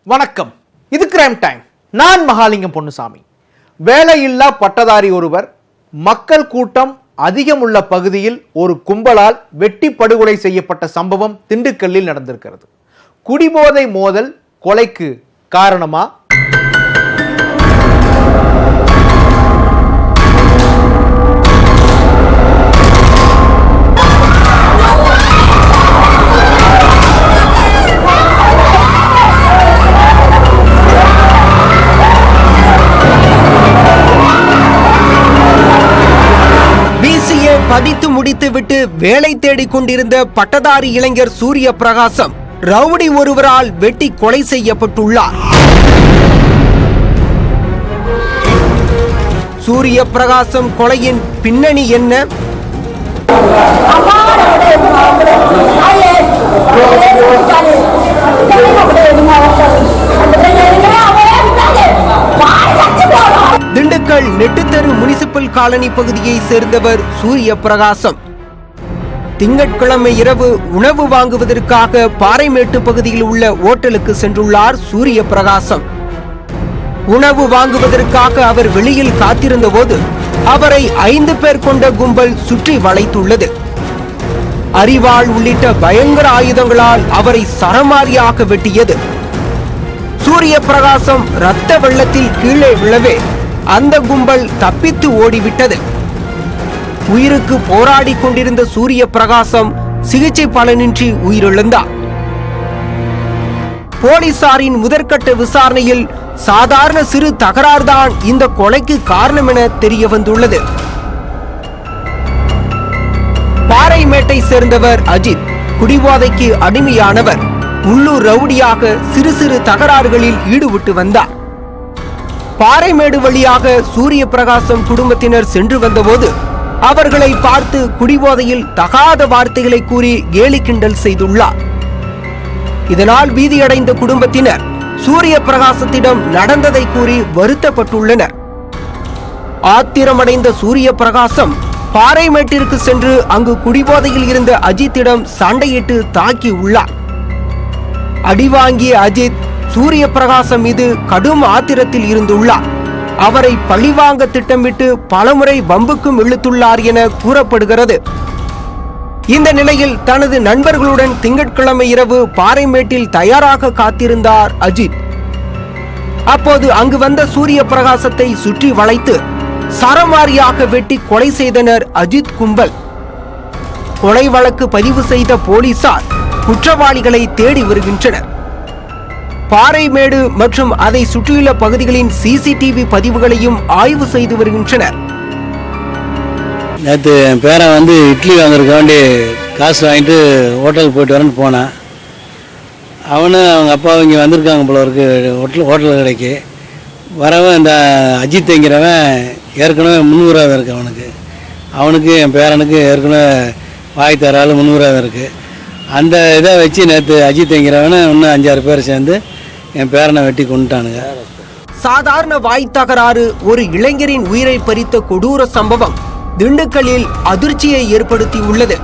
வணக்கம், இது crime time. நான் மகாலிங்கம் பொன்னுசாமி. வேலையில்லா பட்டதாரி ஒருவர் மக்கள் கூட்டம் அதிகம் உள்ள பகுதியில் ஒரு கும்பலால் வெட்டி படுகொலை செய்யப்பட்ட சம்பவம் திண்டுக்கல்லில் நடந்திருக்கிறது. குடிபோதை மோதல் கொலைக்கு காரணமா? படித்து முடித்துவிட்டு வேலை தேடிக் கொண்டிருந்த பட்டதாரி இளைஞர் சூரிய பிரகாசம் ரவுடி ஒருவரால் வெட்டி கொலை செய்யப்பட்டுள்ளார். சூரிய பிரகாசம் கொலையின் பின்னணி என்ன? திண்டுக்கல் நெட்டுத்தெரு முனிசிபல் காலனி பகுதியை சேர்ந்தவர் சூரிய பிரகாசம். திங்கட்கிழமை இரவு உணவு வாங்குவதற்காக பாறைமேட்டு பகுதியில் உள்ள ஓட்டலுக்கு சென்றுள்ளார் சூரிய பிரகாசம். உணவு வாங்குவதற்காக அவர் வெளியில் காத்திருந்த போது அவரை 5 பேர் கொண்ட கும்பல் சுற்றி வளைத்துள்ளது. அரிவாள் உள்ளிட்ட பயங்கர ஆயுதங்களால் அவரை சரமாரியாக வெட்டியது. சூரிய பிரகாசம் இரத்த வெள்ளத்தில் கீழே விழவே அந்த கும்பல் தப்பித்து ஓடிவிட்டது. உயிருக்கு போராடி கொண்டிருந்த சூரிய பிரகாசம் சிகிச்சை பலனின்றி உயிரிழந்தார். போலீசாரின் முதற்கட்ட விசாரணையில் சாதாரண சிறு தகராறுதான் இந்த கொலைக்கு காரணம் என தெரிய வந்துள்ளது. பாறைமேட்டை சேர்ந்தவர் அஜித் குடிபோதைக்கு அடிமையானவர். உள்ளூர் ரவுடியாக சிறு சிறு தகராறுகளில் ஈடுபட்டு வந்தார். பாறைமேடு வழியாக சூரிய பிரகாசம் குடும்பத்தினர் சென்று வந்தபோது அவர்களை பார்த்து குடிபோதையில் தகாத வார்த்தைகளை கூறி கேலி கிண்டல் செய்துள்ளார். இதனால் பீதியடைந்த குடும்பத்தினர் சூரிய பிரகாசத்திடம் நடந்ததை கூறி வருத்தப்பட்டுள்ளனர். ஆத்திரமடைந்த சூரிய பிரகாசம் பாறைமேட்டிற்கு சென்று அங்கு குடிபோதையில் இருந்த அஜித்திடம் சண்டையிட்டு தாக்கி உள்ளார். அடிவாங்கிய அஜித் சூரிய பிரகாசம் மீது கடும் ஆத்திரத்தில் இருந்துள்ளார். அவரை பழிவாங்க திட்டமிட்டு பலமுறை வம்புக்கும் இழுத்துள்ளார் என கூறப்படுகிறது. இந்த நிலையில் தனது நண்பர்களுடன் திங்கட்கிழமை இரவு பாறைமேட்டில் தயாராக காத்திருந்தார் அஜித். அப்போது அங்கு வந்த சூரிய பிரகாசத்தை சுற்றி வளைத்து சரமாரியாக வெட்டி கொலை செய்தனர் அஜித் கும்பல். கொலை வழக்கு பதிவு செய்த போலீசார் குற்றவாளிகளை தேடி வருகின்றனர். பாறைமேடு மற்றும் அதை சுற்றியுள்ள பகுதிகளின் சிசிடிவி பதிவுகளையும் ஆய்வு செய்து வருகின்றனர். நேற்று என் பேரன் இட்லி வாங்குறதுக்கு வேண்டி காசு வாங்கிட்டு ஹோட்டலுக்கு போயிட்டு வரேன்னு போனேன். அவனும் அவங்க அப்பாவும் இங்கே வந்திருக்காங்க போல இருக்கு ஹோட்டல் கடைக்கு. வரவன் இந்த அஜித்ங்கிறவன் ஏற்கனவே 300 ரூபா இருக்குது. அவனுக்கு என் பேரனுக்கு ஏற்கனவே வாய் தரால் 300 ரூபா இருக்குது. அந்த இதை வச்சு நேற்று அஜித்ங்கிறவனு இன்னும் 5-6 பேர் சேர்ந்து என் பேரனை வெட்டி கொண்டுட்டானுங்க. சாதாரண வாய் தகராறு ஒரு இளைஞரின் உயிரை பறித்த கொடூர சம்பவம் திண்டுக்கல்லில் அதிர்ச்சியை ஏற்படுத்தி உள்ளது.